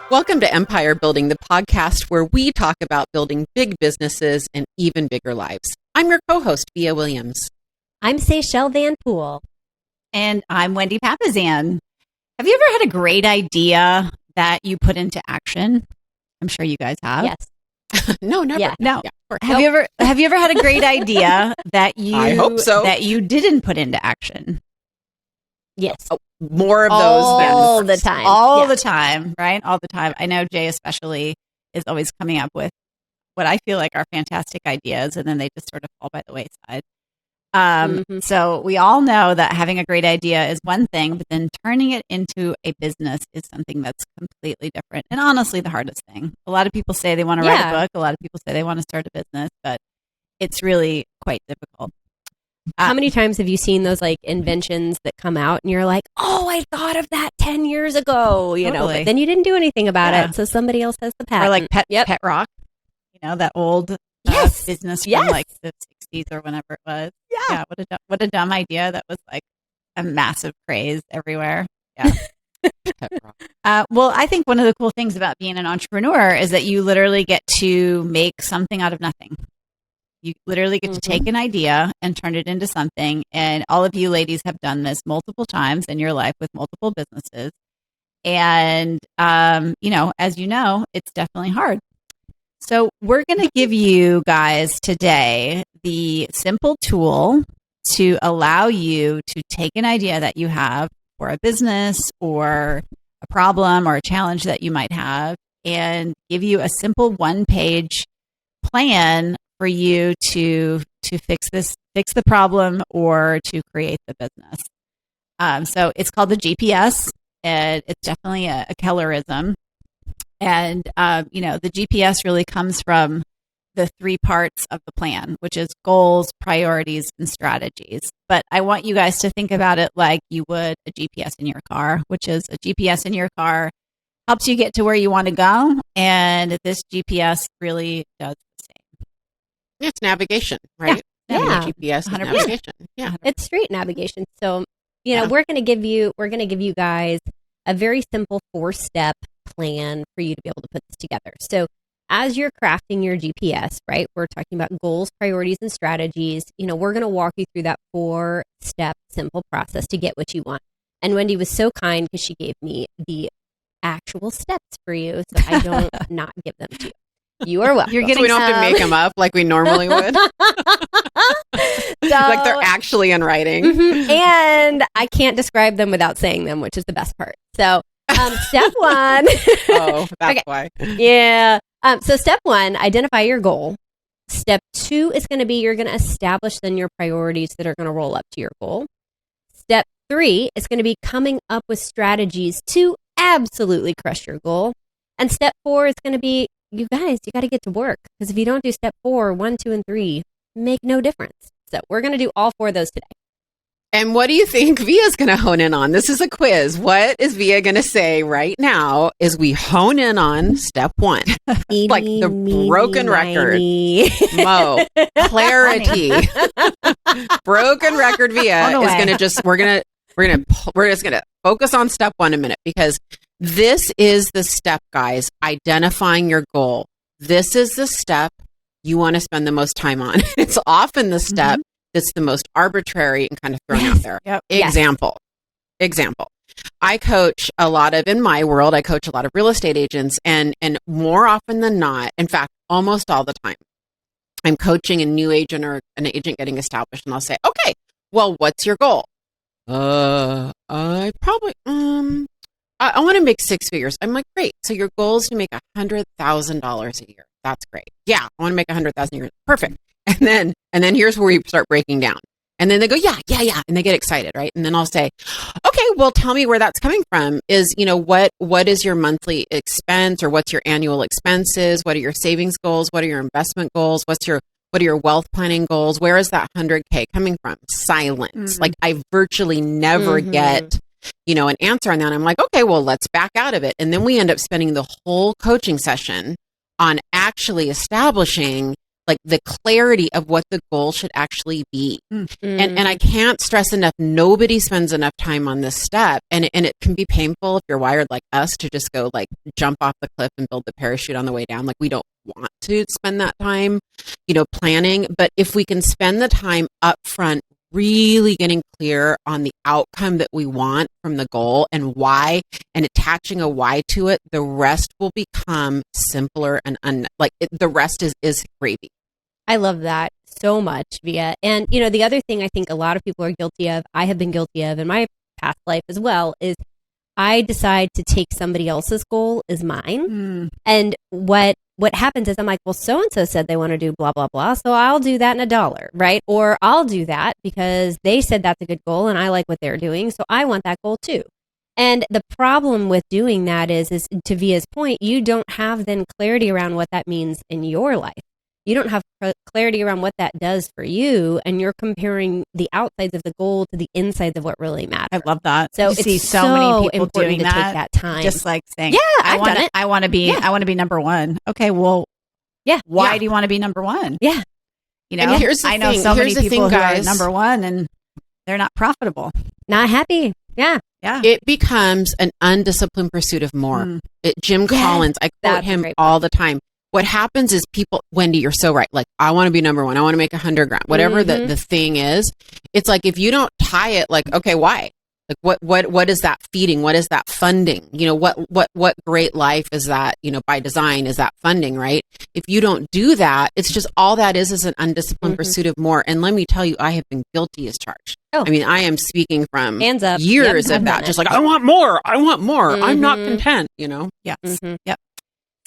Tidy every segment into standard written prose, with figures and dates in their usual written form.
Welcome to Empire Building, the podcast where we talk about building big businesses and even bigger lives. I'm your co-host, Via Williams. I'm Seychelle Van Poel. And I'm Wendy Papazan. Have you ever had a great idea that you put into action? I'm sure you guys have. Yes. No, never. Yeah. No. Yeah. Have you ever had a great idea that you I hope so. that you didn't put into action? Yes. Oh, more of those All than the time. All Yeah. the time, right? All the time. I know Jay especially is always coming up with what I feel like are fantastic ideas, and then they just sort of fall by the wayside. So we all know that having a great idea is one thing, but then turning it into a business is something that's completely different. And honestly, the hardest thing. A lot of people say they want to write a book. A lot of people say they want to start a business, but it's really quite difficult. How many times have you seen those like inventions that come out and you're like, oh, I thought of that 10 years ago, you know, Totally. but then you didn't do anything about Yeah. it. So somebody else has the patent. Or like Pet Yep. Rock, you know, that old Yes. business from Yes. like the 60s or whenever it was. Yeah. What a dumb idea that was like a massive craze everywhere. Yeah. Well, I think one of the cool things about being an entrepreneur is that you literally get to make something out of nothing. You literally get to take an idea and turn it into something. And all of you ladies have done this multiple times in your life with multiple businesses. And, as you know, it's definitely hard. So we're going to give you guys today the simple tool to allow you to take an idea that you have for a business or a problem or a challenge that you might have and give you a simple one-page plan for you to fix the problem or to create the business. So it's called the GPS, and it's definitely a Kellerism. And, the GPS really comes from the three parts of the plan, which is goals, priorities, and strategies. But I want you guys to think about it like you would a GPS in your car, which is a GPS in your car helps you get to where you want to go. And this GPS really does the same. It's navigation, right? Yeah. GPS is 100%. navigation. Yeah. It's street navigation. So, Yeah. we're going to give you guys a very simple 4-step plan for you to be able to put this together. So as you're crafting your GPS, right, we're talking about goals, priorities, and strategies. We're going to walk you through that 4-step simple process to get what you want. And Wendy was so kind because she gave me the actual steps for you, so I don't not give them to you. You are welcome. You're So getting we don't have to make them up like we normally would. Like they're actually in writing. And I can't describe them without saying them, which is the best part. So step one. Oh, that's Okay. why. Yeah. So step one, identify your goal. Step 2 is going to be you're going to establish then your priorities that are going to roll up to your goal. Step 3 is going to be coming up with strategies to absolutely crush your goal. And step 4 is going to be, you guys, you got to get to work. Because if you don't do step 4, 1, 2, and 3 make no difference. So we're going to do all 4 of those today. And what do you think Via's going to hone in on? This is a quiz. What is Via going to say right now is we hone in on step 1. Like the broken record. Mo, clarity. Broken record Via is going to just, we're just going to focus on step 1 a minute because this is the step, guys, identifying your goal. This is the step you want to spend the most time on. It's often the step that's the most arbitrary and kind of thrown out there. Yep. Example. I coach a lot of, in my world, I coach a lot of real estate agents and more often than not, in fact, almost all the time, I'm coaching a new agent or an agent getting established and I'll say, okay, well, what's your goal? I probably, I want to make 6 figures. I'm like, great. So your goal is to make $100,000 a year. That's great. Yeah, I want to make 100,000 a year. Perfect. And then here's where we start breaking down. And then they go, yeah. And they get excited, right? And then I'll say, okay, well, tell me where that's coming from. Is, what is your monthly expense or what's your annual expenses? What are your savings goals? What are your investment goals? What are your wealth planning goals? Where is that 100K coming from? Silence. Like I virtually never get, an answer on that. I'm like, okay, well, let's back out of it. And then we end up spending the whole coaching session on actually establishing like the clarity of what the goal should actually be. And I can't stress enough, nobody spends enough time on this step. And it can be painful if you're wired like us to just go like jump off the cliff and build the parachute on the way down. Like we don't want to spend that time, planning. But if we can spend the time up front, really getting clear on the outcome that we want from the goal and why, and attaching a why to it, the rest will become simpler and the rest is gravy. I love that so much, Via. And, the other thing I think a lot of people are guilty of, I have been guilty of in my past life as well, is I decide to take somebody else's goal as mine. And what happens is I'm like, well, so-and-so said they want to do blah, blah, blah. So I'll do that in $1, right? Or I'll do that because they said that's a good goal and I like what they're doing. So I want that goal too. And the problem with doing that is to Via's point, you don't have then clarity around what that means in your life. You don't have clarity around what that does for you, and you're comparing the outsides of the goal to the insides of what really matters. I love that. So you it's see so many people doing to that, take that time. just like saying, "Yeah, I've done it. I want to be number one." Okay, well, yeah. Why do you want to be number one? Yeah, And here's the I know thing. so Here's many the people thing, who are guys. number one and they're not profitable. not happy. Yeah, Yeah, It becomes an undisciplined pursuit of more. Jim Collins, I quote that's a him great all the time. What happens is people, Wendy, you're so right. Like, I want to be number one. I want to make 100 grand, whatever the thing is. It's like, if you don't tie it, like, okay, why? Like, what is that feeding? What is that funding? What great life is that, by design is that funding, right? If you don't do that, it's just all that is an undisciplined pursuit of more. And let me tell you, I have been guilty as charged. Oh. I mean, I am speaking from Hands up. years Yep, of I've that. done Just it. like, I want more. I'm not content, yes, Mhm. yep.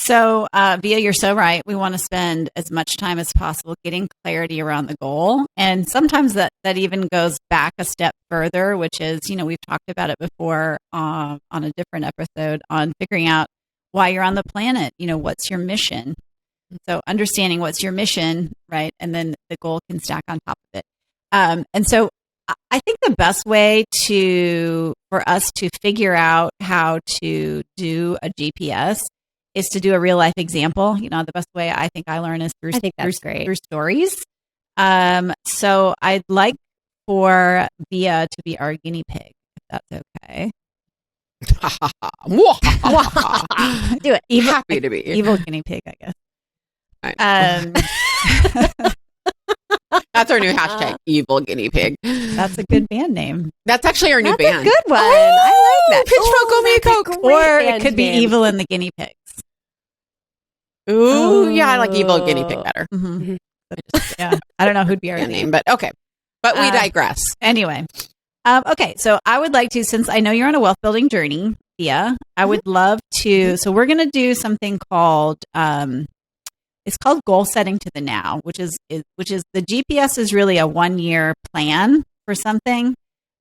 So, Via, you're so right. We want to spend as much time as possible getting clarity around the goal. And sometimes that even goes back a step further, which is, we've talked about it before on a different episode on figuring out why you're on the planet. What's your mission? So understanding what's your mission, right? And then the goal can stack on top of it. And so I think the best way for us to figure out how to do a GPS is to do a real life example. The best way I think I learn is through stories. So I'd like for Via to be our guinea pig, if that's okay. Do it. Happy to be. Evil guinea pig, I guess. That's our new hashtag, evil guinea pig. That's a good band name. That's actually our new That's band. a good one. Oh, I like that. Pitchfork, go make that's a Coke. great Or it band could be name. Evil and the Guinea Pigs. Ooh, yeah, I like evil guinea pig better. Mm-hmm. Yeah, I don't know who'd be our Band name. name, but okay. But we digress. Anyway, okay, so I would like to, since I know you're on a wealth building journey, Via, I would love to. So we're going to do something called it's called goal setting to the now, which is the GPS is really a 1-year plan for something.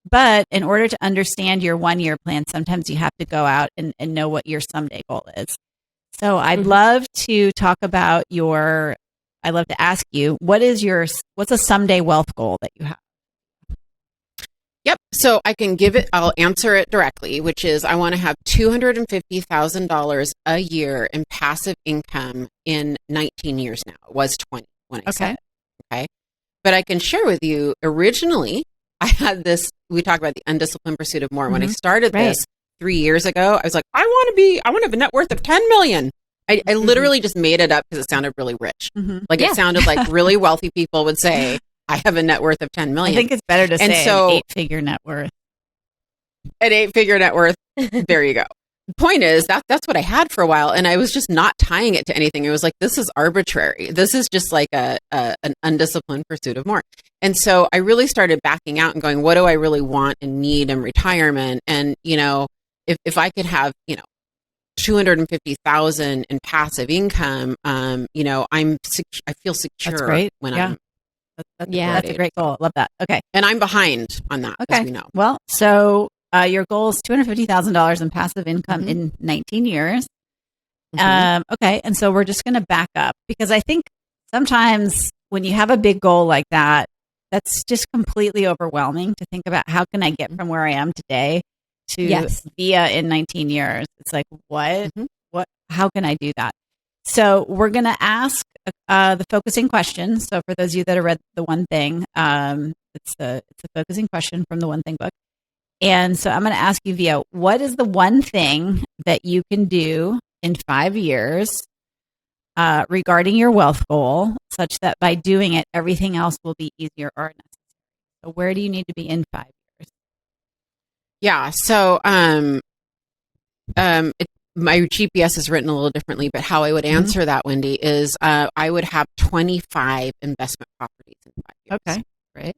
But in order to understand your 1-year plan, sometimes you have to go out and know what your someday goal is. So I'd love to talk about I'd love to ask you, what's a someday wealth goal that you have? Yep. So I'll answer it directly, which is I want to have $250,000 a year in passive income in 19 years now. It was 20 when I said it. Okay. But I can share with you, originally, I had this, we talked about the undisciplined pursuit of more. When I started this 3 years ago, I was like, I want to have a net worth of 10 million. I literally just made it up because it sounded really rich. Like it sounded like really wealthy people would say, I have a net worth of 10 million. I think it's better to say an 8-figure net worth. An 8-figure net worth. There you go. The point is that's what I had for a while. And I was just not tying it to anything. It was like, this is arbitrary. This is just like an undisciplined pursuit of more. And so I really started backing out and going, what do I really want and need in retirement? And, if I could have, 250,000 in passive income, I feel secure when I'm. That's a great goal. Love that. Okay. And I'm behind on that, as we know. Well, so your goal is $250,000 in passive income in 19 years. Okay. And so we're just going to back up because I think sometimes when you have a big goal like that, that's just completely overwhelming to think about how can I get from where I am today to Via in 19 years. It's like, what, how can I do that? So we're going to ask the focusing question. So for those of you that have read The One Thing, it's a focusing question from the One Thing book. And so I'm going to ask you, Via, what is the one thing that you can do in 5 years regarding your wealth goal, such that by doing it, everything else will be easier or necessary? So where do you need to be in 5 years? Yeah. So, my GPS is written a little differently, but how I would answer that, Wendy, is I would have 25 investment properties in 5 years. Okay, great.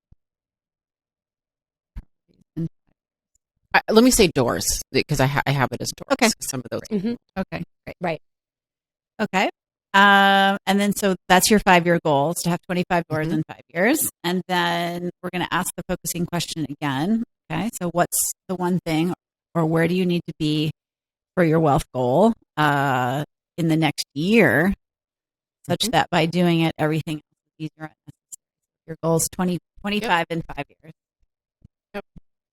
Let me say doors, because I have it as doors. Okay. Some of those. Okay, great. Right. Okay. And then so that's your 5-year goal, is to have 25 doors in 5 years. And then we're going to ask the focusing question again. Okay. So what's the one thing, or where do you need to be for your wealth goal in the next year, such that by doing it, everything else is easier and necessary? Your goal is 25 in 5 years. Yep.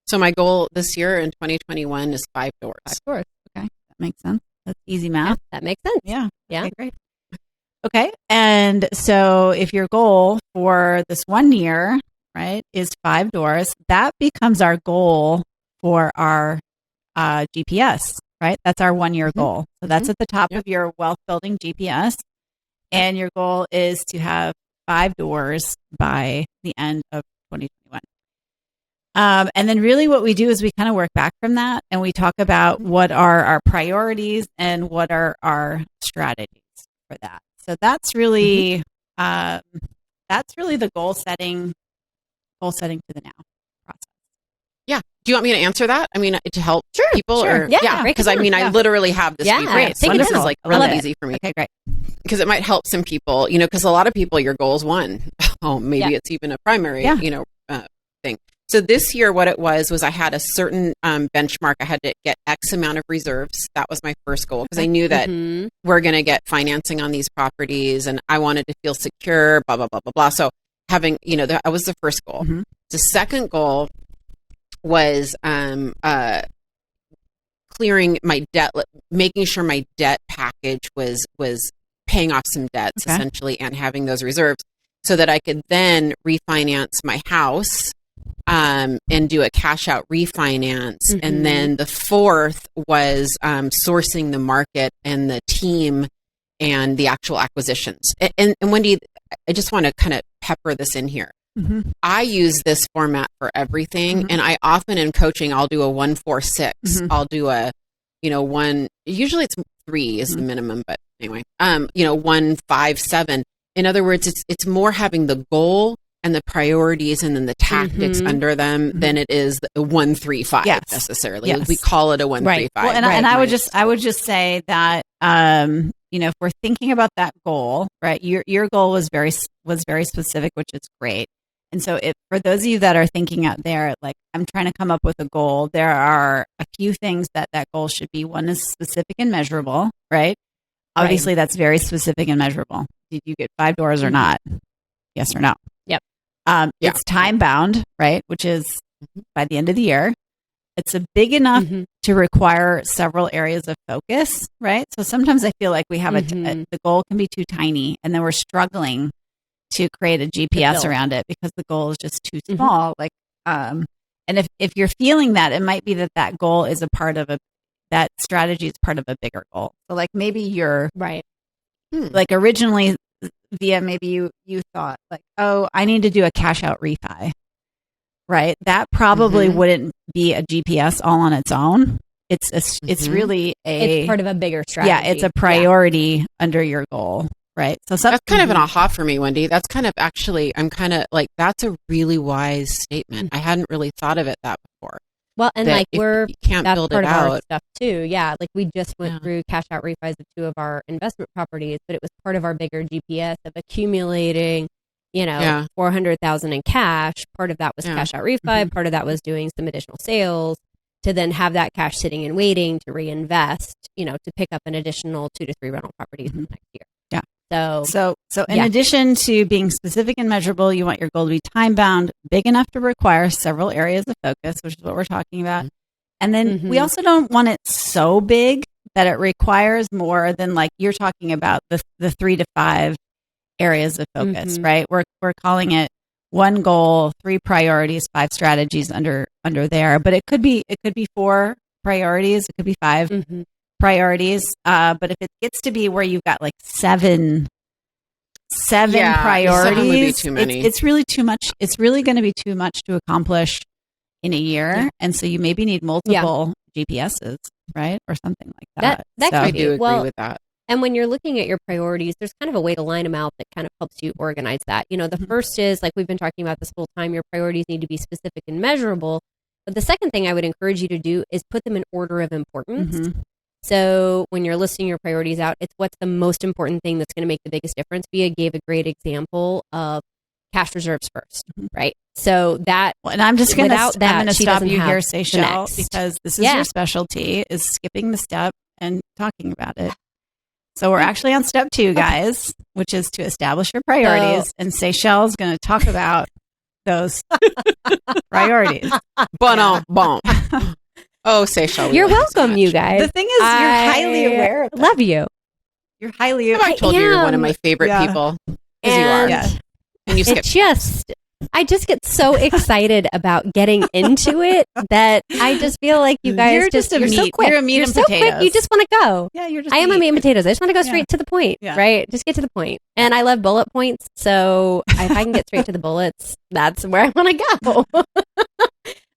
So my goal this year in 2021 is 5 doors. 5 doors. Okay. That makes sense. That's easy math. That makes sense. Yeah. Yeah. Okay, great. Okay. And so if your goal for this 1 year, right, is 5 doors, that becomes our goal for our GPS, right? That's our 1 year goal. So that's at the top of your wealth building GPS. And your goal is to have 5 doors by the end of 2021. And then really what we do is we kind of work back from that, and we talk about what are our priorities and what are our strategies for that. So that's really the goal setting to the now process. Yeah. Do you want me to answer that? I mean, to help people? Sure. Or, Yeah, because I mean, I literally have this. Yeah, great. take it This down. is like I love really it. easy for me. Okay, great. Because it might help some people, because a lot of people, your goal is one. Oh, maybe it's even a primary, thing. So this year, what it was I had a certain benchmark. I had to get X amount of reserves. That was my first goal, because I knew that we're going to get financing on these properties, and I wanted to feel secure, blah, blah, blah, blah, blah. So having, that was the first goal. The second goal was clearing my debt, making sure my debt package was paying off some debts, essentially, and having those reserves so that I could then refinance my house and do a cash out refinance. And then the fourth was sourcing the market and the team and the actual acquisitions. And Wendy, I just want to kind of pepper this in here. I use this format for everything. And I often in coaching, I'll do a 1-4-6. I'll do a, usually it's 3 is the minimum, but anyway, 1-5-7. In other words, it's more having the goal and the priorities and then the tactics under them than it is a 1-3-5 necessarily. Yes. We call it a 1-3-5. Well, and I would just say that if we're thinking about that goal, right? Your goal was very specific, which is great. And so for those of you that are thinking out there, like, I'm trying to come up with a goal, there are a few things that goal should be. One is specific and measurable, right? Obviously, that's very specific and measurable. Did you get 5 doors or not? Yes or no? Yep. It's time bound, right? Which is by the end of the year. It's a big enough to require several areas of focus, right? So sometimes I feel like we have the goal can be too tiny, and then we're struggling to create a GPS around it because the goal is just too small. Like, and if you're feeling that, it might be that goal is a part of that strategy is part of a bigger goal. So like maybe you're like originally, Via, maybe you thought like, oh, I need to do a cash out refi, right? That probably wouldn't be a GPS all on its own. It's really it's part of a bigger strategy. Yeah, it's a priority under your goal, right? So that's kind of an aha for me, Wendy. That's kind of actually, I'm kind of like, that's a really wise statement. I hadn't really thought of it that before. Well, and like you can't that's build part it of out. our stuff too. Yeah, like we just went through cash out refis of 2 of our investment properties, but it was part of our bigger GPS of accumulating, $400,000 in cash. Part of that was cash out refi. Part of that was doing some additional sales to then have that cash sitting and waiting to reinvest, to pick up an additional 2 to 3 rental properties next year. Yeah. So in addition to being specific and measurable, you want your goal to be time bound, big enough to require several areas of focus, which is what we're talking about. And then we also don't want it so big that it requires more than like you're talking about the 3 to 5 areas of focus, right? We're calling it one goal, 3 priorities, 5 strategies under there. But it could be 4 priorities, it could be 5 priorities. But if it gets to be where you've got like seven priorities, 7 would be too many. It's really too much. It's really going to be too much to accomplish in a year, and so you maybe need multiple GPSs, right, or something like that. I do agree with that. And when you're looking at your priorities, there's kind of a way to line them out that kind of helps you organize that. You know, the first is, like we've been talking about this whole time, your priorities need to be specific and measurable. But the second thing I would encourage you to do is put them in order of importance. So when you're listing your priorities out, it's what's the most important thing that's going to make the biggest difference. Bea gave a great example of cash reserves first, right? So that, and I'm just going to stop you here, say Seychelle, because this is your specialty, is skipping the step and talking about it. So we're actually on step 2, guys, which is to establish your priorities. And Seychelle's going to talk about those priorities. Bon. Oh, Seychelle. You're welcome, you guys. The thing is, you're highly aware of that. Love you. You're highly aware. I told you you're one of my favorite people. Because you are. Yeah. And you skip. I just get so excited about getting into it that I just feel like you guys you're so quick. You're a meat and so potatoes. Quick. You just want to go. Yeah, you're just. I am a meat and potatoes. I just want to go straight to the point, right? Just get to the point. And I love bullet points, so if I can get straight to the bullets, that's where I want to go.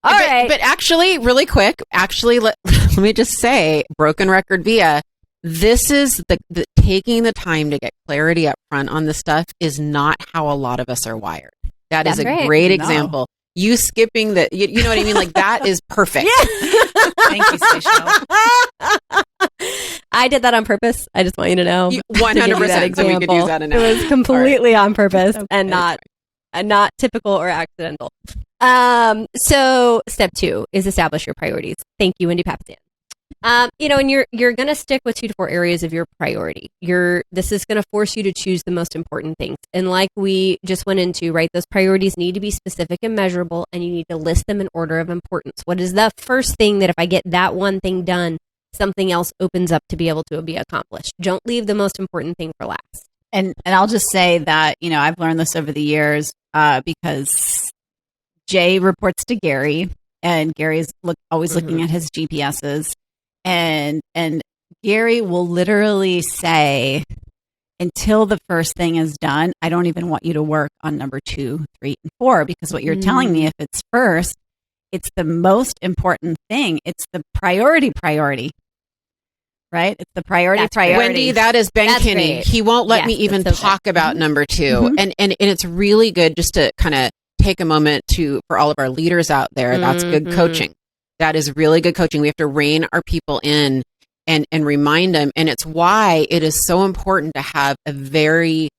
All right. But actually, really quick, let me just say, broken record Bea, this is the taking the time to get clarity up front on this stuff is not how a lot of us are wired. That's a great example. You skipping you know what I mean? Like, that is perfect. Thank you, Seychelle. I did that on purpose. I just want you to know. 100%. So we could use that in it was completely on purpose and not typical or accidental. So step 2 is establish your priorities. Thank you, Wendy Papasan. You know, and you're going to stick with 2 to 4 areas of your priority. This is going to force you to choose the most important things. And like we just went into, right, those priorities need to be specific and measurable, and you need to list them in order of importance. What is the first thing that if I get that one thing done, something else opens up to be able to be accomplished? Don't leave the most important thing for last. And I'll just say that, you know, I've learned this over the years because Jay reports to Gary, and Gary's always looking at his GPSs. And Gary will literally say, until the first thing is done, I don't even want you to work on number 2, 3, and 4, because what you're telling me, if it's first, it's the most important thing. It's the priority, right? It's the priority. Wendy, that is Ben Kinney. Great. He won't let me even talk about number 2. And it's really good just to kind of take a moment for all of our leaders out there. That's good coaching. That is really good coaching. We have to rein our people in and remind them. And it's why it is so important to have a very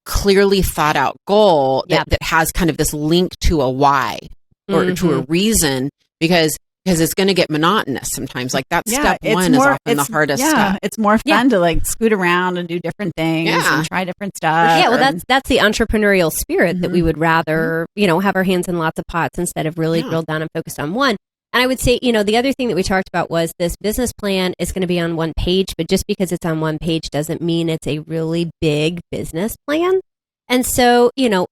clearly thought out goal that has kind of this link to a why or to a reason, because it's going to get monotonous sometimes. Like that step 1 is often the hardest step. It's more fun to like scoot around and do different things and try different stuff. Yeah, well, that's the entrepreneurial spirit that we would rather, you know, have our hands in lots of pots instead of really drilled down and focused on one. And I would say, you know, the other thing that we talked about was this business plan is going to be on one page, but just because it's on one page doesn't mean it's a really big business plan. And so, you know,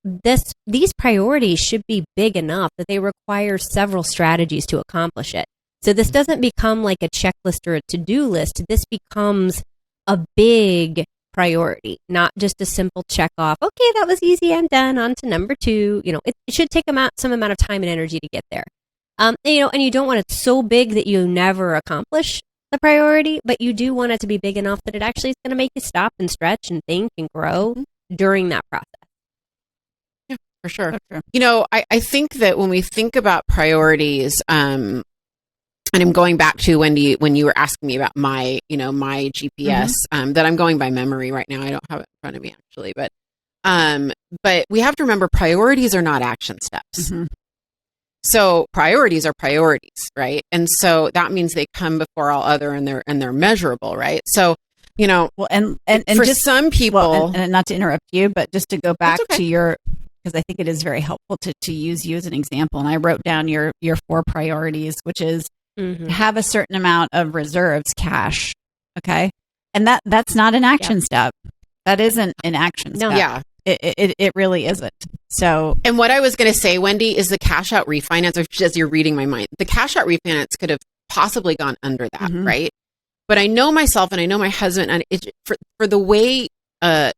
these priorities should be big enough that they require several strategies to accomplish it. So this doesn't become like a checklist or a to-do list. This becomes a big priority, not just a simple check off. Okay, that was easy. I'm done. On to number 2. You know, it should take some amount of time and energy to get there. You know, and you don't want it so big that you never accomplish the priority, but you do want it to be big enough that it actually is going to make you stop and stretch and think and grow during that process. Yeah, for sure. You know, I think that when we think about priorities, and I'm going back to Wendy, when you were asking me about my GPS, that I'm going by memory right now. I don't have it in front of me actually, but we have to remember priorities are not action steps. So priorities are priorities, right? And so that means they come before all other, and they're measurable, right? So, you know, well, and for just some people, and not to interrupt you, but just to go back to your, because I think it is very helpful to use you as an example. And I wrote down your 4 priorities, which is have a certain amount of reserves, cash, Okay. And that's not an action step. That isn't an action No. step. Yeah. It really isn't. So, And what I was going to say, Wendy, is the cash out refinance, which as you're reading my mind, the cash out refinance could have possibly gone under that, Mhm. right? But I know myself and I know my husband, and for the way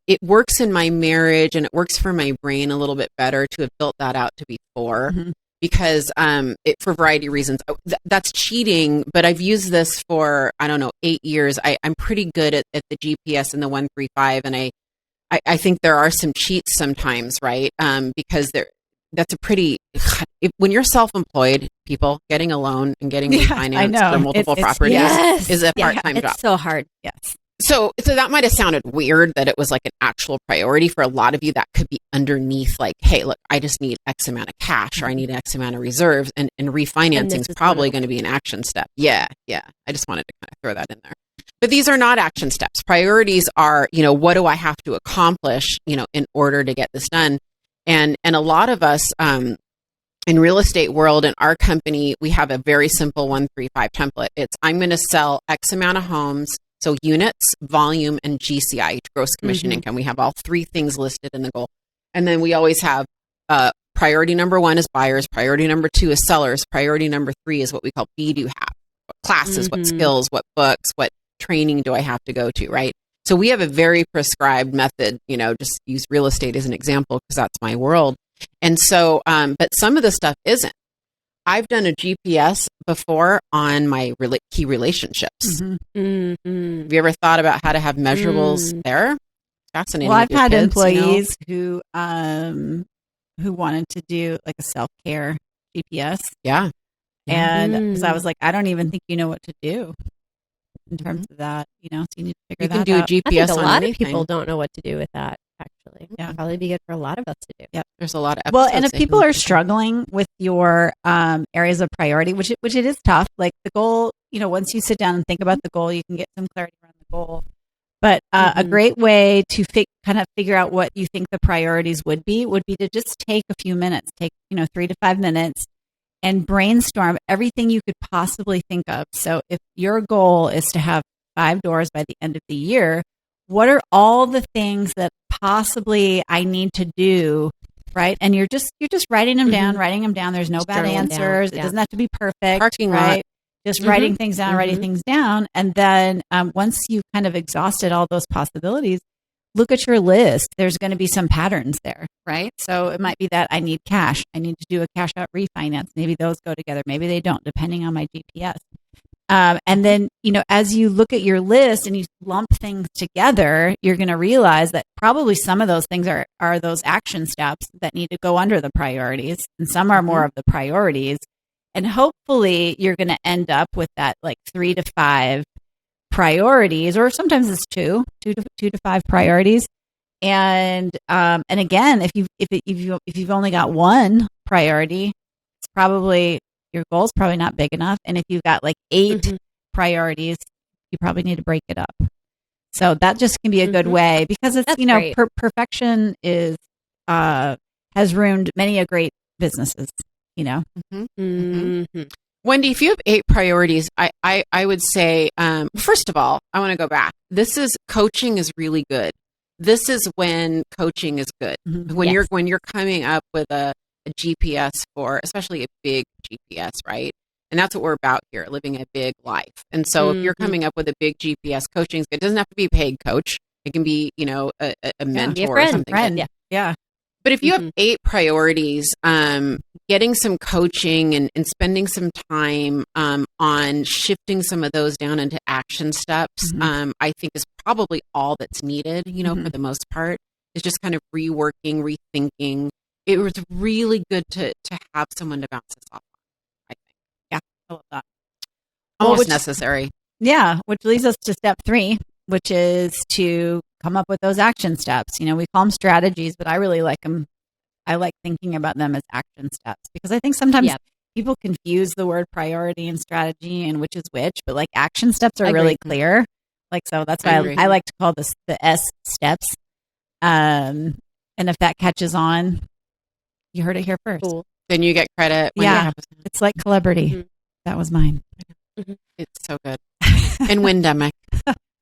it works in my marriage and it works for my brain a little bit better to have built that out to be 4 Mhm. because for a variety of reasons. That's cheating, but I've used this for, I don't know, 8 years. I'm pretty good at the GPS and the 135, and I think there are some cheats sometimes, right? Because that's a pretty, when you're self-employed, people getting a loan and getting Yeah, I refinanced know. for multiple It's- properties Yes. is a Yeah, part-time job. It's so hard. yes. So that might have sounded weird that it was like an actual priority for a lot of you. That could be underneath, like, hey, look, I just need X amount of cash, or I need X amount of reserves, and refinancing is is probably one of going to be an action step. Yeah. I just wanted to kind of throw that in there. But these are not action steps. Priorities are, what do I have to accomplish, in order to get this done? And a lot of us, in real estate world, in our company, we have a very simple 135 template. It's, I'm going to sell X amount of homes. So units, volume, and GCI, gross commission income. We have all 3 things listed in the goal. And then we always have priority number 1 is buyers. Priority number 2 is sellers. Priority number 3 is what we call be, do, have. What classes, what skills, what books, what training do I have to go to, right? So we have a very prescribed method, just use real estate as an example because that's my world. And so, but some of the stuff isn't. I've done a GPS before on my key relationships. Mm-hmm. Have you ever thought about how to have measurables there? Fascinating. Well, I've with your had kids, employees who wanted to do like a self-care GPS. Yeah. And so I was like, I don't even think you know what to do in terms of that, so you need to figure You that can do out. a I GPS think a on lot of anything. people don't know what to do with that, actually. Yeah. It'd probably be good for a lot of us to do. Yep. There's a lot of Well, episodes and if they people can are listen to. struggling with your areas of priority, which it is tough, like the goal, once you sit down and think about the goal, you can get some clarity around the goal. But a great way to kind of figure out what you think the priorities would be to just take a few minutes, take 3 to 5 minutes, and brainstorm everything you could possibly think of. So if your goal is to have 5 doors by the end of the year, what are all the things that possibly I need to do, right? And you're just writing them down. There's no Just bad journaling down, answers. yeah. It doesn't have to be perfect. Parking lot. right? Just writing things down, writing things down. And then once you've kind of exhausted all those possibilities, look at your list. There's going to be some patterns there, right? So it might be that I need cash. I need to do a cash out refinance. Maybe those go together. Maybe they don't, depending on my GPS. And then, as you look at your list and you lump things together, you're going to realize that probably some of those things are those action steps that need to go under the priorities, and some are more of the priorities. And hopefully you're going to end up with that like 3 to 5 priorities, or sometimes it's 2 to 5 priorities. And again, if you've only got one priority, it's probably your goal's probably not big enough. And if you've got like 8 priorities, you probably need to break it up. So that just can be a good way, because it's That's great. Perfection is has ruined many a great businesses. Wendy, if you have 8 priorities, I would say, first of all, I want to go back. Coaching is really good. This is when coaching is good. When Yes. you're coming up with a GPS for, especially a big GPS, right? And that's what we're about here, living a big life. And so if you're coming up with a big GPS, coaching, it doesn't have to be a paid coach. It can be, a mentor Be a or something. friend. But- Yeah. But if you have 8 priorities, getting some coaching and spending some time on shifting some of those down into action steps, I think is probably all that's needed, for the most part, is just kind of reworking, rethinking. It was really good to have someone to bounce this off on, I think. Yeah. I love that. Almost necessary. Yeah, which leads us to step 3, which is to come up with those action steps. We call them strategies, but I really like them. I like thinking about them as action steps, because I think sometimes people confuse the word priority and strategy and which is which, but like action steps are really clear. So that's why I like to call this the S steps. And if that catches on, you heard it here first. Cool. Then you get credit. When Yeah. it happens. It's like celebrity. That was mine. It's so good. And Windemic.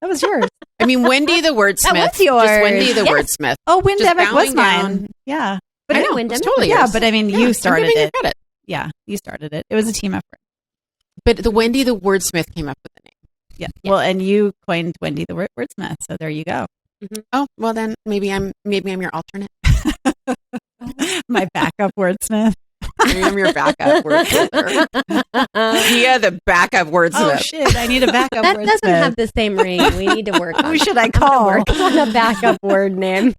That was yours. I mean, Wendy the wordsmith. That was yours. Just Wendy the Yes. wordsmith. Oh, Windemic was bowing mine. down. Yeah. But I know, Windemic. it's totally Yeah, yours. but I mean, Yeah, you I'm started giving you it. credit. Yeah, you started it. It was a team effort. But the Wendy the wordsmith came up with the name. Yeah. Well, and you coined Wendy the wordsmith, so there you go. Oh, well then maybe I'm your alternate. My backup wordsmith. Maybe I'm your backup wordsmith. Yeah, the backup wordsmith. Oh shit! I need a backup That wordsmith. doesn't have the same ring. We need to work on Who it. should I I'm gonna call? work on a backup word name.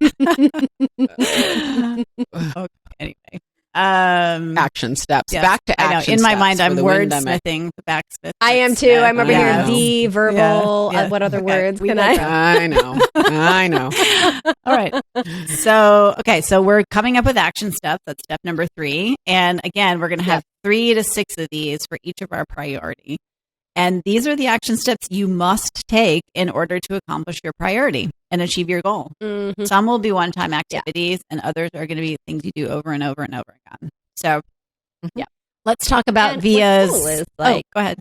Okay. Anyway, Action steps. yes, Back to I know. action. In my steps mind, for I'm the Windemic. wordsmithing the backsmith. I am too. I'm over Yeah. here. The verbal. Yeah. What other Okay. words We can like I? I know. All right. So we're coming up with action steps. That's step number 3. And again, we're going to have 3 to 6 of these for each of our priority. And these are the action steps you must take in order to accomplish your priority and achieve your goal. Mhm. Some will be one-time activities, and others are going to be things you do over and over and over again. So, Yeah. let's talk about And what's Via's. cool is, like- go ahead.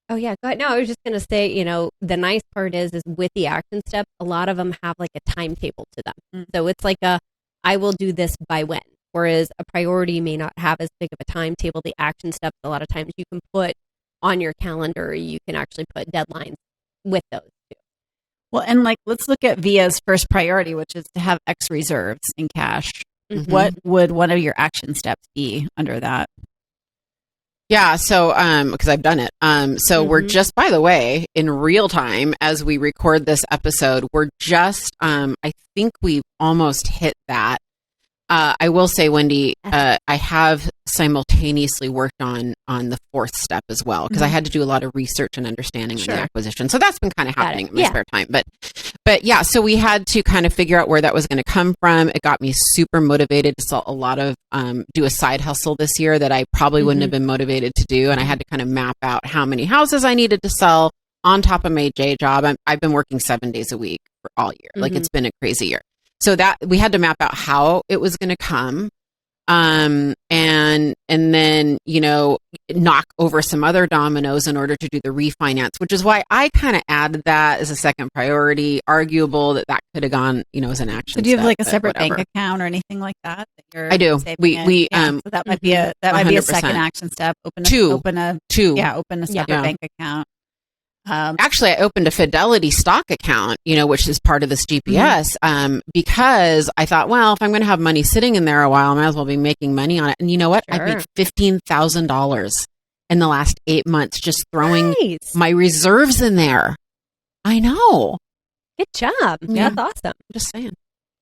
Oh yeah, go ahead. No, I was just gonna say, the nice part is with the action steps, a lot of them have like a timetable to them. Mm. So it's like I will do this by when. Whereas a priority may not have as big of a timetable. The action steps, a lot of times you can put on your calendar. You can actually put deadlines with those too. Well, and let's look at Via's first priority, which is to have X reserves in cash. Mhm. What would one of your action steps be under that? Yeah, so because I've done it. So we're Mhm. just, by the way, in real time as we record this episode, we're just I think we've almost hit that. I will say, Wendy, I have simultaneously worked on the 4th step as well, because I had to do a lot of research and understanding of the Sure. acquisition. So that's been kind of Got happening it. in my Yeah. spare time. But yeah, so we had to kind of figure out where that was going to come from. It got me super motivated to sell a lot of do a side hustle this year that I probably wouldn't have been motivated to do, and I had to kind of map out how many houses I needed to sell on top of my day job. I've been working 7 days a week for all year. Like, Mhm. it's been a crazy year. So that we had to map out how it was going to come. And then, knock over some other dominoes in order to do the refinance, which is why I kind of added that as a second priority. Arguable that could have gone, as an action. So do you have step, like a but separate whatever. bank account or anything like that you're I do. saving We- in? we, Yeah, um, so that might be a second 100%. action step. Open a Two. open a separate Yeah. bank account. Actually, I opened a Fidelity stock account, which is part of this GPS, because I thought, well, if I'm going to have money sitting in there a while, I might as well be making money on it. And you know what? I've Sure. made $15,000 in the last 8 months just throwing Nice. my reserves in there. I know. Good job. Yeah. That's awesome. I'm just saying.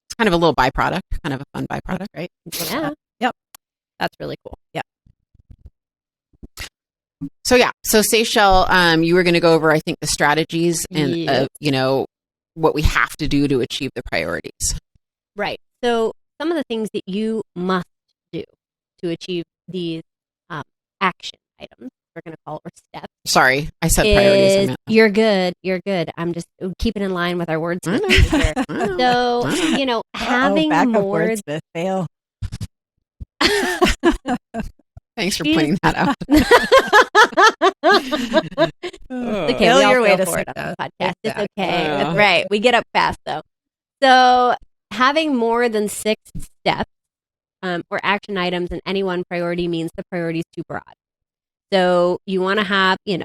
It's kind of a little byproduct, kind of a fun byproduct, right? Yeah. Yep. That's really cool. So yeah, so Seychelle, you were going to go over, I think, the strategies and Yes. what we have to do to achieve the priorities. Right. So some of the things that you must do to achieve these action items, we're going to call it, or steps, Sorry, I said priorities. I is meant you're good. You're good. I'm just keeping in line with our words. I know. here. I know. So, I know. having backup more. wordsmith fail. Thanks for She's- pointing that out. Okay, Fail we all your way fail to for it on success. the podcast. It's Exactly. okay. Yeah. That's right. We get up fast though. So having more than 6 steps or action items in any one priority means the priority is too broad. So you want to have, 2,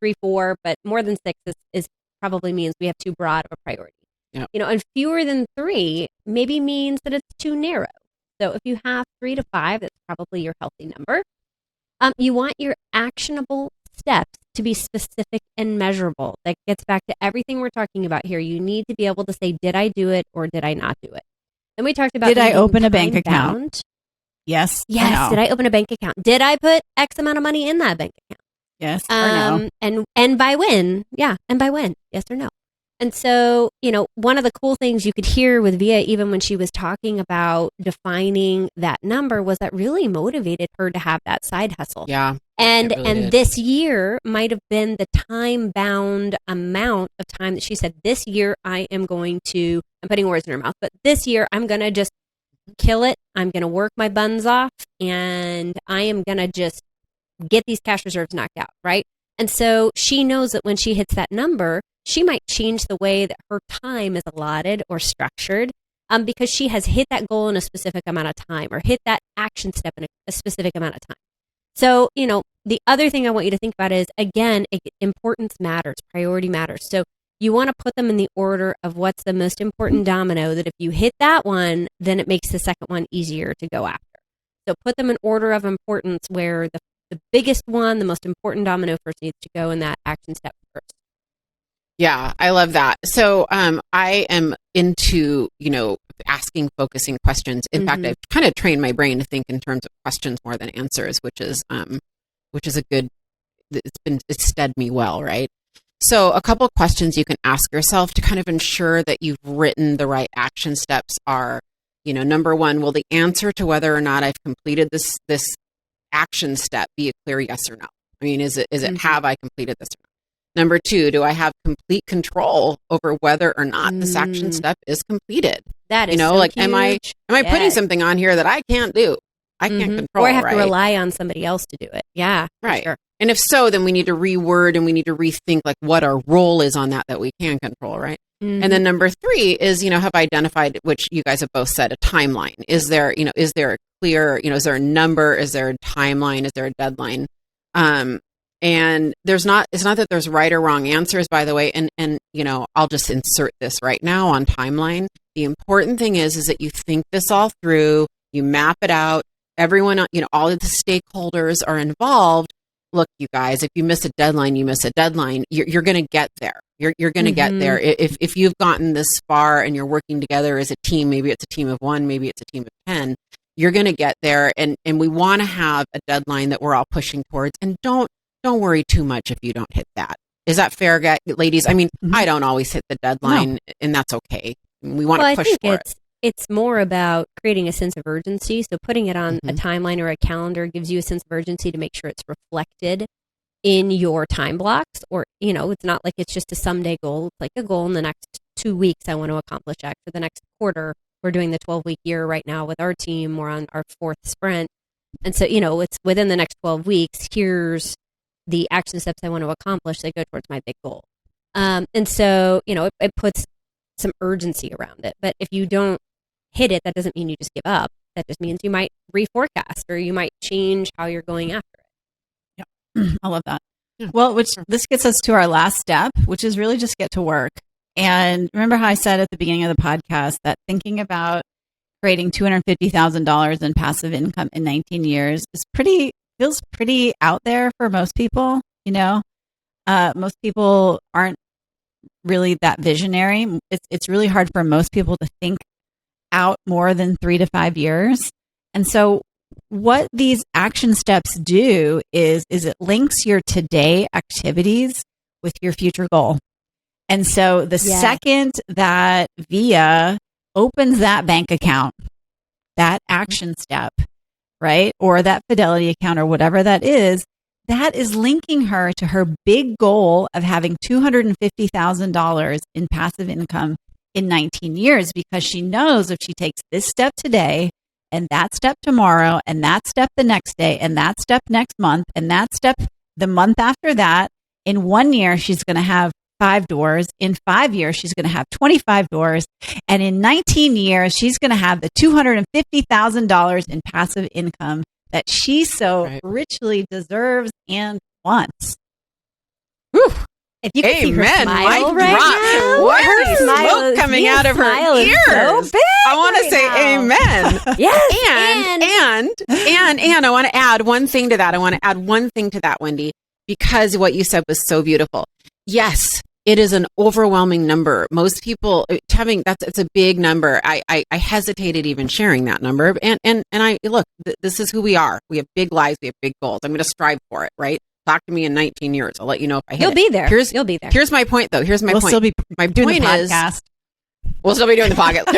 3, 4, but more than 6 is probably means we have too broad of a priority. Yep. And fewer than 3 maybe means that it's too narrow. So if you have 3 to 5, that's probably your healthy number. You want your actionable steps to be specific and measurable. That gets back to everything we're talking about here. You need to be able to say, did I do it or did I not do it? Then we talked about Did them I being open a bank time-bound. account? Yes. or Yes. no? Did I open a bank account? Did I put X amount of money in that bank account? Yes. Or no? And by when? Yeah. And by when? Yes or no? And so, one of the cool things you could hear with Via, even when she was talking about defining that number, was that really motivated her to have that side hustle. Yeah. And It really and did. this year might have been the time bound amount of time that she said, this year I'm putting words in her mouth, but this year I'm going to just kill it. I'm going to work my buns off and I am going to just get these cash reserves knocked out. Right. And so she knows that when she hits that number, she might change the way that her time is allotted or structured because she has hit that goal in a specific amount of time or hit that action step in a specific amount of time. So, the other thing I want you to think about is, again, importance matters, priority matters. So you want to put them in the order of what's the most important domino, that if you hit that one, then it makes the second one easier to go after. So put them in order of importance where the biggest one, the most important domino first needs to go in that action step first. Yeah, I love that. So I am into, asking focusing questions. In fact, I've kind of trained my brain to think in terms of questions more than answers, which is a good, it's stead me well, right? So a couple of questions you can ask yourself to kind of ensure that you've written the right action steps are, number one, will the answer to whether or not I've completed this action step be a clear yes or no? I mean, is it have I completed this or not? Number two, do I have complete control over whether or not this action step is completed? That is so like, huge. am I putting something on here that I can't do? I can't control, or I have right? to rely on somebody else to do it. Yeah, right. Sure. And if so, then we need to reword and we need to rethink like what our role is on that we can control, right? And then number three is, have identified, which you guys have both said, a timeline. Is there a clear, is there a number? Is there a timeline? Is there a deadline? And it's not that there's right or wrong answers, by the way. And I'll just insert this right now on timeline. The important thing is that you think this all through, you map it out. Everyone, all of the stakeholders are involved. Look, you guys, if you miss a deadline, you miss a deadline. You're going to get there. You're going to get there. If you've gotten this far and you're working together as a team, maybe it's a team of one, maybe it's a team of 10, you're going to get there. And we want to have a deadline that we're all pushing towards. And don't worry too much if you don't hit that. Is that fair, ladies? I mean, I don't always hit the deadline, and that's okay. We want to push for it. It's more about creating a sense of urgency. So putting it on a timeline or a calendar gives you a sense of urgency to make sure it's reflected in your time blocks. Or, it's not like it's just a someday goal. It's like a goal in the next 2 weeks I want to accomplish X. For the next quarter, we're doing the 12-week year right now with our team. We're on our 4th sprint. And so, it's within the next 12 weeks, here's the action steps I want to accomplish that go towards my big goal. And so, it puts some urgency around it. But if you don't hit it, that doesn't mean you just give up. That just means you might reforecast or you might change how you're going after it. Yeah, I love that. Well, this gets us to our last step, which is really just get to work. And remember how I said at the beginning of the podcast that thinking about creating $250,000 in passive income in 19 years feels pretty out there for most people. Most people aren't really that visionary. It's really hard for most people to think out more than 3 to 5 years. And so what these action steps do is it links your today activities with your future goal. And so the second that Via opens that bank account, that action step, right? Or that Fidelity account or whatever that is linking her to her big goal of having $250,000 in passive income in 19 years, because she knows if she takes this step today and that step tomorrow and that step the next day and that step next month and that step the month after that, in 1 year, she's going to have 5 doors. In 5 years, she's going to have 25 doors. And in 19 years, she's going to have the $250,000 in passive income that she so richly deserves and wants. Whew. If you can see her smile Mic right drop. now, What her smoke coming out of her ears. So big I want to say amen. Yes. And I want to add one thing to that. Wendy, because what you said was so beautiful. Yes, it is an overwhelming number. Most people it's a big number. I hesitated even sharing that number. And I look, this is who we are. We have big lives. We have big goals. I'm going to strive for it, right? Talk to me in 19 years. I'll let you know if I hit You'll it. be there. You'll be there. Here's my point, though. We'll still be doing the podcast. We'll still be doing the podcast.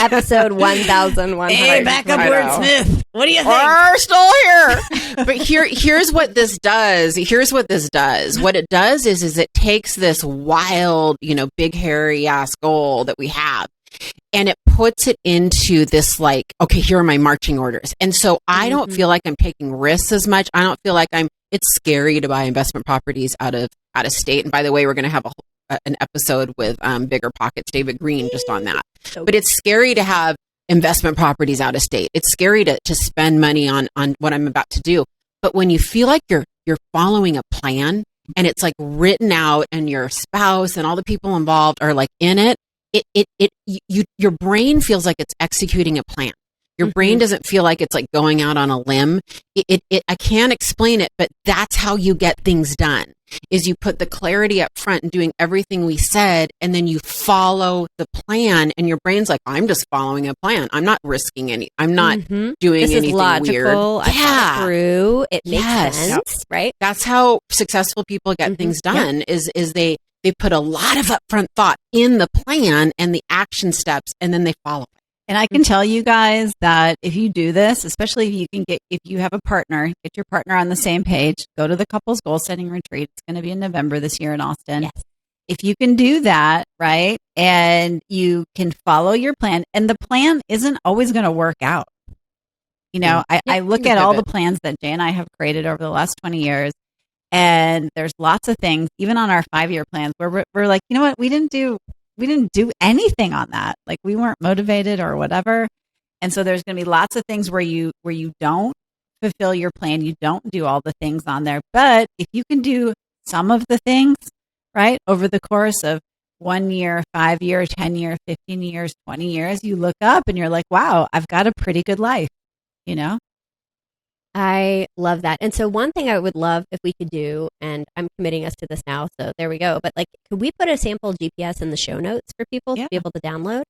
Episode 1100. Hey, backup wordsmith. What do you think? We're still here. But here's what this does. What it does is it takes this wild, big hairy ass goal that we have, and it puts it into this like, okay, here are my marching orders. And so I don't feel like I'm taking risks as much. I don't feel like it's scary to buy investment properties out of out of state. And by the way, we're going to have an episode with Bigger Pockets, David Green, just on that. But it's scary to have investment properties out of state. It's scary to spend money on what I'm about to do. But when you feel like you're following a plan and it's like written out and your spouse and all the people involved are like in it, your brain feels like it's executing a plan. Your brain doesn't feel like it's like going out on a limb. I can't explain it, but that's how you get things done, is you put the clarity up front and doing everything we said, and then you follow the plan, and your brain's like, I'm just following a plan. I'm not risking any. I'm not doing this anything is logical. weird. I thought it through. It makes sense, Yep. right? That's how successful people get things done, is they put a lot of upfront thought in the plan and the action steps, and then they follow it. And I can tell you guys that if you do this, especially if you have a partner, get your partner on the same page, go to the couples goal setting retreat. It's going to be in November this year in Austin. Yes. If you can do that, right, and you can follow your plan, and the plan isn't always going to work out. You know, I look at all the plans that Jay and I have created over the last 20 years, and there's lots of things, even on our 5-year plans, where we're like, you know what, we didn't do anything on that. Like, we weren't motivated or whatever. And so there's going to be lots of things where you don't fulfill your plan. You don't do all the things on there. But if you can do some of the things, right, over the course of 1 year, 5 year, 10 year, 15 years, 20 years, you look up and you're like, wow, I've got a pretty good life, you know? I love that. And so one thing I would love if we could do, and I'm committing us to this now, so there we go. But like, could we put a sample GPS in the show notes for people to be able to download?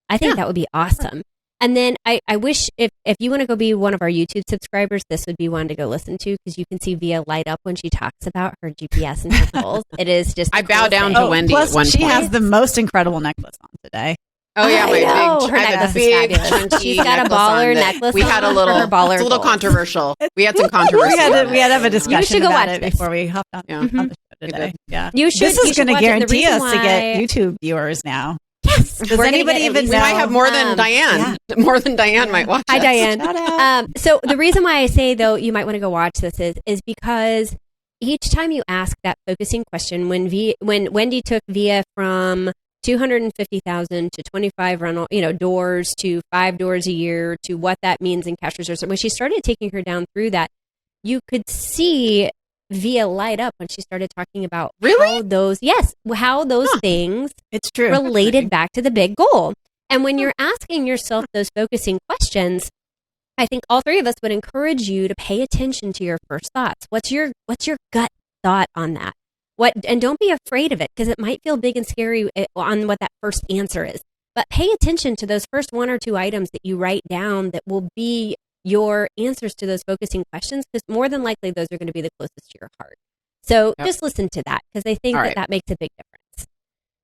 I think that would be awesome. And then I wish if you want to go be one of our YouTube subscribers, this would be one to go listen to, because you can see Via light up when she talks about her GPS and her goals. It is just I bow down to Wendy plus at one she point. has the most incredible necklace on today. Oh yeah, I know. her Her necklace is fabulous. And she's got a baller necklace. We had a on little, for her baller it's a little goals. controversial. We had some controversy. We had to have a discussion should go about watch it this. before we hopped on, on the show today. Yeah, You should. This is going to watch it. The guarantee reason us to get why- YouTube viewers now. Yes. Does We're gonna anybody get at even least- We know? might have more than Diane. More than Diane might watch Hi, us. Diane. Shout out. So the reason why I say, though, you might want to go watch this is because each time you ask that focusing question, when Wendy took Via from 250,000 to 25 rental, doors to 5 doors a year to what that means in cash reserves. When she started taking her down through that, you could see Via light up when she started talking about how those things It's true. related back to the big goal. And when you're asking yourself those focusing questions, I think all three of us would encourage you to pay attention to your first thoughts. What's your gut thought on that? And don't be afraid of it, because it might feel big and scary on what that first answer is. But pay attention to those first 1 or 2 items that you write down that will be your answers to those focusing questions, because more than likely those are going to be the closest to your heart. So just listen to that, because I think that makes a big difference.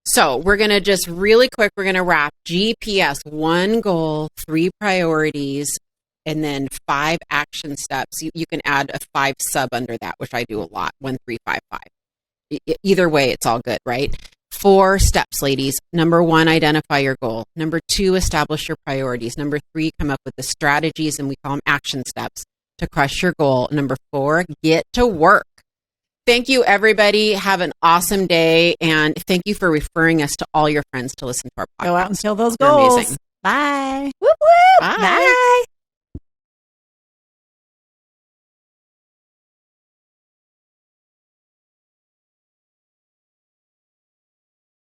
So we're going to just really quick, we're going to wrap GPS, 1 goal, 3 priorities, and then 5 action steps. You can add a 5 sub under that, which I do a lot, 1, 3, 5, 5. Either way, it's all good, right? 4 steps, ladies. Number 1, identify your goal. Number 2, establish your priorities. Number 3, come up with the strategies, and we call them action steps to crush your goal. Number 4, get to work. Thank you, everybody. Have an awesome day, and thank you for referring us to all your friends to listen to our podcast. Go out and kill those You're goals. amazing. Bye. Whoop, whoop. Bye. Bye.